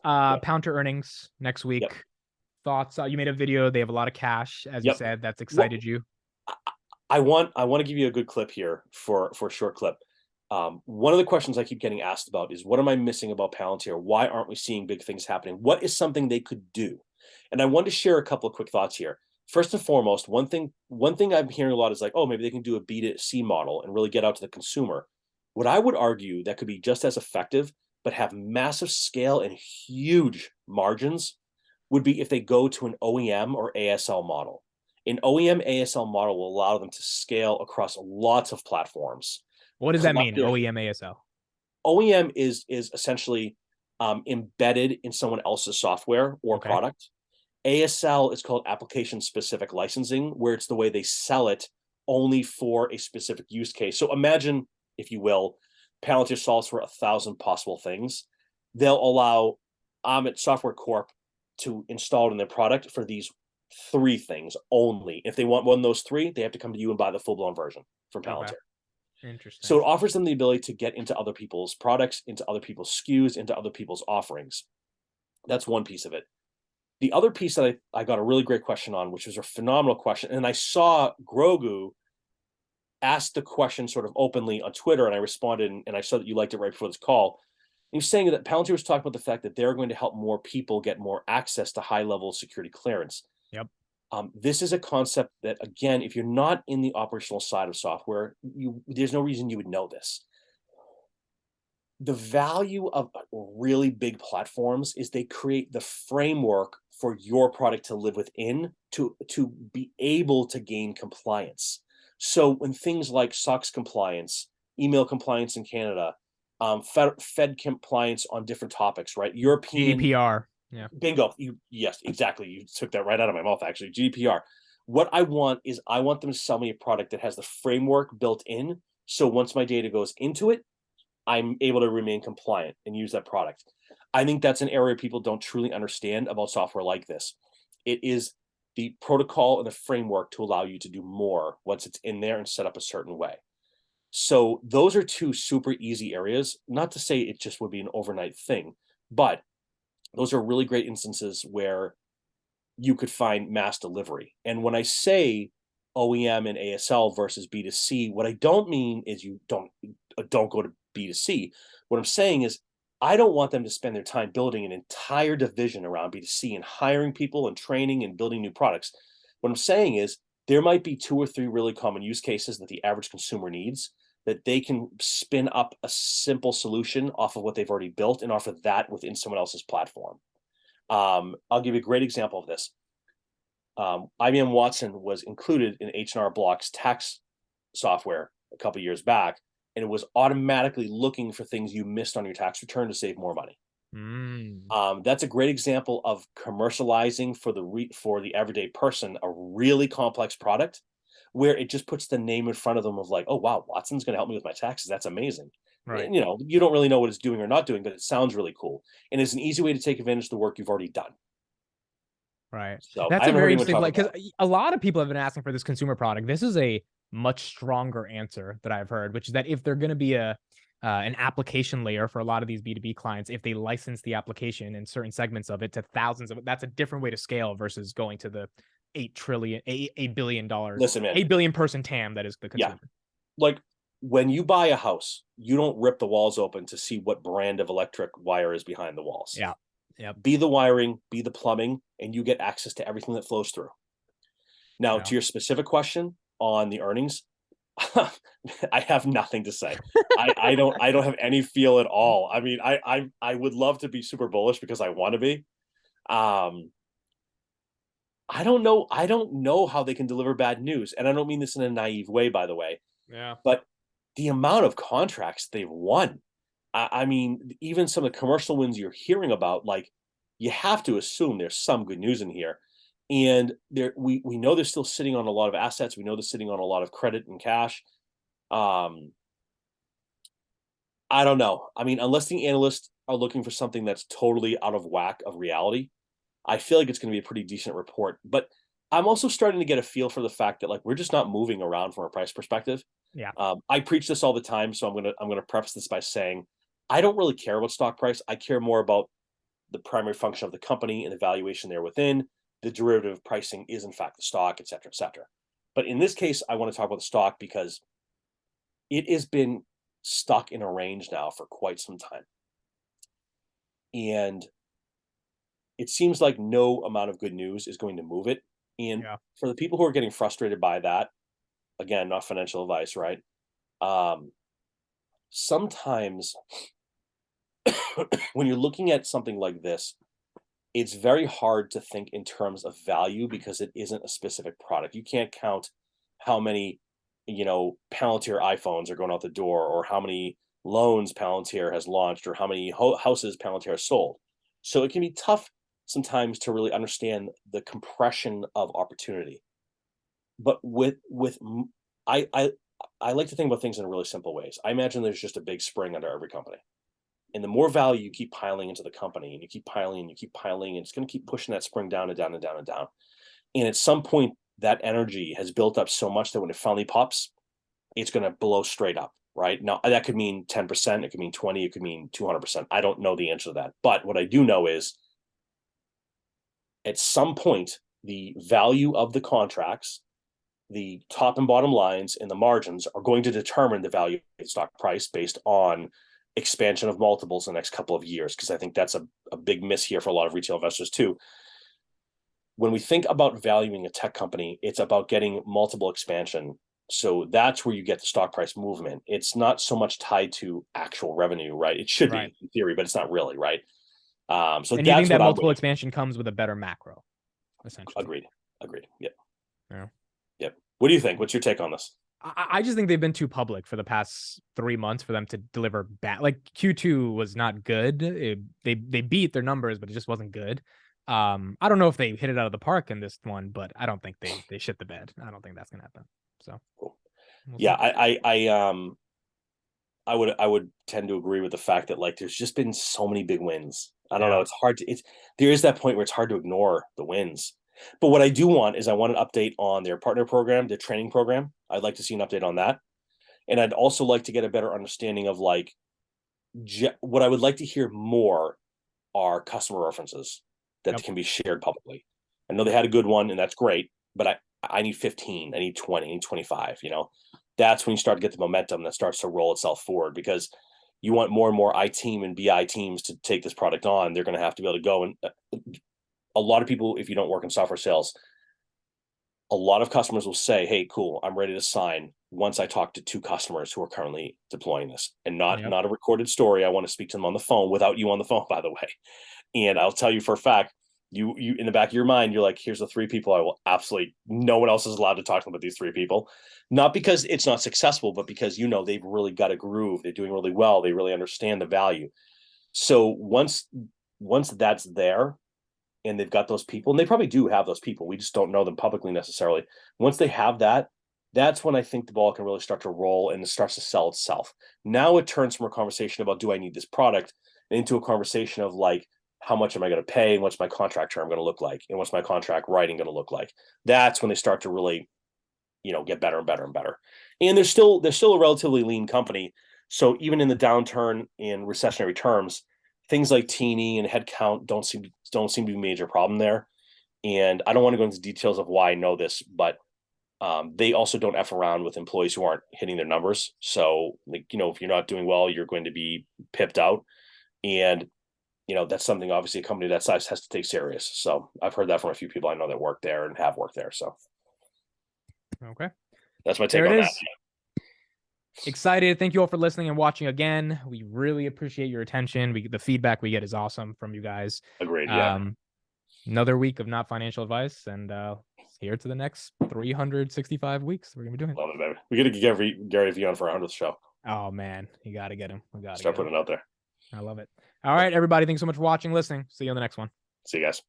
Yep. Palantir earnings next Yep. week. Thoughts? You made a video. They have a lot of cash, as you Yep. said. That's What excited you. I I want to give you a good clip here for a short clip. One of the questions I keep getting asked about is what am I missing about Palantir? Why aren't we seeing big things happening? What is something they could do? And I want to share a couple of quick thoughts here. First and foremost, one thing I'm hearing a lot is like, oh, maybe they can do a B2C model and really get out to the consumer. What I would argue that could be just as effective, but have massive scale and huge margins would be if they go to an OEM or ASL model. An OEM ASL model will allow them to scale across lots of platforms. What does that mean? Collective OEM ASL. OEM is essentially embedded in someone else's software or Okay. product. ASL is called application specific licensing, where it's the way they sell it only for a specific use case. So imagine, if you will, Palantir solves for 1,000 possible things. They'll allow Amit Software Corp to install it in their product for these three things only. If they want one of those three, they have to come to you and buy the full blown version from Okay. Palantir. So Interesting. it offers them the ability to get into other people's products, into other people's SKUs, into other people's offerings. That's one piece of it. The other piece that I got a really great question on, which was a phenomenal question, and I saw Grogu ask the question sort of openly on Twitter, and I responded, and I saw that you liked it right before this call. He was saying that Palantir was talking about the fact that they're going to help more people get more access to high level security clearance. Yep. This is a concept that, again, if you're not in the operational side of software, there's no reason you would know this. The value of really big platforms is they create the framework for your product to live within to be able to gain compliance. So when things like SOX compliance, email compliance in Canada, Fed compliance on different topics, right? European GDPR. Yeah. bingo. Yes, exactly. You took that right out of my mouth. Actually, GDPR. What I want is I want them to sell me a product that has the framework built in. So once my data goes into it, I'm able to remain compliant and use that product. I think that's an area people don't truly understand about software like this. It is the protocol and the framework to allow you to do more once it's in there and set up a certain way. So those are two super easy areas. Not to say it just would be an overnight thing, but those are really great instances where you could find mass delivery. And when I say OEM and ASL versus B2C, what I don't mean is you don't go to B2C. What I'm saying is I don't want them to spend their time building an entire division around B2C and hiring people and training and building new products. What I'm saying is there might be two or three really common use cases that the average consumer needs that they can spin up a simple solution off of what they've already built and offer that within someone else's platform. I'll give you a great example of this. IBM Watson was included in H&R Block's tax software a couple years back, and it was automatically looking for things you missed on your tax return to save more money. Mm. That's a great example of commercializing for the everyday person a really complex product where it just puts the name in front of them of like, oh wow, Watson's going to help me with my taxes. That's amazing. Right. And, you don't really know what it's doing or not doing, but it sounds really cool, and it's an easy way to take advantage of the work you've already done. Right. So I That's a haven't heard very anyone interesting, talk like, about because that. a lot of people have been asking for this consumer product. This is a much stronger answer that I've heard, which is that if they're going to be a an application layer for a lot of these B2B clients, if they license the application and certain segments of it to thousands of it, that's a different way to scale versus going to the 8 trillion, $8 billion, Listen, man. 8 billion person TAM that is the Yeah, consumer. like when you buy a house, you don't rip the walls open to see what brand of electric wire is behind the walls. Yeah. Yep. Be the wiring, be the plumbing, and you get access to everything that flows through. Now, Yeah. to your specific question on the earnings, I have nothing to say. I don't have any feel at all. I mean, I would love to be super bullish because I want to be. Um, I don't know how they can deliver bad news, and I don't mean this in a naive way, by the way. Yeah. But the amount of contracts they've won, I mean, even some of the commercial wins you're hearing about, like you have to assume there's some good news in here. And we know they're still sitting on a lot of assets. We know they're sitting on a lot of credit and cash. Um, I don't know. I mean, unless the analysts are looking for something that's totally out of whack of reality, I feel like it's going to be a pretty decent report. But I'm also starting to get a feel for the fact that like we're just not moving around from a price perspective. Yeah. I preach this all the time, so I'm gonna preface this by saying I don't really care about stock price. I care more about the primary function of the company and the valuation there within. The derivative pricing is in fact the stock, et cetera, et cetera. But in this case, I want to talk about the stock because it has been stuck in a range now for quite some time. And it seems like no amount of good news is going to move it. And for the people who are getting frustrated by that, again, not financial advice, right? Sometimes when you're looking at something like this, it's very hard to think in terms of value because it isn't a specific product. You can't count how many, Palantir iPhones are going out the door, or how many loans Palantir has launched, or how many houses Palantir has sold. So it can be tough sometimes to really understand the compression of opportunity. But I like to think about things in really simple ways. I imagine there's just a big spring under every company. And the more value you keep piling into the company, and you keep piling and you keep piling, and it's going to keep pushing that spring down and down and down and down. And at some point, that energy has built up so much that when it finally pops, it's going to blow straight up, right? Now, that could mean 10%, it could mean 20, it could mean 200%. I don't know the answer to that. But what I do know is at some point, the value of the contracts, the top and bottom lines, and the margins are going to determine the value of the stock price based on expansion of multiples in the next couple of years, because I think that's a big miss here for a lot of retail investors too. When we think about valuing a tech company, it's about getting multiple expansion. So that's where you get the stock price movement. It's not so much tied to actual revenue, right? It should be in theory, but it's not really, right? So and you think that multiple expansion comes with a better macro, essentially. Agreed. Yep. What do you think? What's your take on this? I just think they've been too public for the past 3 months for them to deliver bad. Like Q2 was not good. They beat their numbers, but it just wasn't good. I don't know if they hit it out of the park in this one, but I don't think they shit the bed. I don't think that's gonna happen. So, yeah, I would tend to agree with the fact that like there's just been so many big wins. I don't know. It's hard to. There is that point where it's hard to ignore the wins. But what I do want is I want an update on their partner program, their training program. I'd like to see an update on that. And I'd also like to get a better understanding of like what I would like to hear more are customer references that can be shared publicly. I know they had a good one, and that's great, but I need 15, I need 20, I need 25, That's when you start to get the momentum that starts to roll itself forward, because you want more and more I team and BI teams to take this product on. They're going to have to be able to go, and a lot of people, if you don't work in software sales, a lot of customers will say, hey, cool, I'm ready to sign once I talk to 2 customers who are currently deploying this, and not a recorded story. I want to speak to them on the phone without you on the phone, by the way. And I'll tell you for a fact, you in the back of your mind, you're like, here's the 3 people I will absolutely, no one else is allowed to talk to them but these 3 people. Not because it's not successful, but because, they've really got a groove. They're doing really well. They really understand the value. So once that's there, and they've got those people, and they probably do have those people, we just don't know them publicly necessarily. Once they have that, that's when I think the ball can really start to roll and it starts to sell itself. Now it turns from a conversation about, do I need this product, into a conversation of like, how much am I going to pay, and what's my contract term going to look like, and what's my contract writing going to look like. That's when they start to really, get better and better and better. And they're still a relatively lean company. So even in the downturn in recessionary terms, things like T&E and headcount don't seem to be a major problem there. And I don't want to go into details of why I know this, but they also don't F around with employees who aren't hitting their numbers. So, if you're not doing well, you're going to be pipped out. And, that's something obviously a company that size has to take serious. So I've heard that from a few people I know that work there and have worked there. So. Okay. That's my take on that. Excited. Thank you all for listening and watching again. We really appreciate your attention. The feedback we get is awesome from you guys. Agreed. Yeah. Another week of not financial advice, and here to the next 365 weeks. We're gonna be doing it. Love it, baby. We got to get Gary Vee on for our 100th show. Oh man, you got to get him. We got to start putting it out there. I love it. All right, everybody. Thanks so much for watching, listening. See you on the next one. See you guys.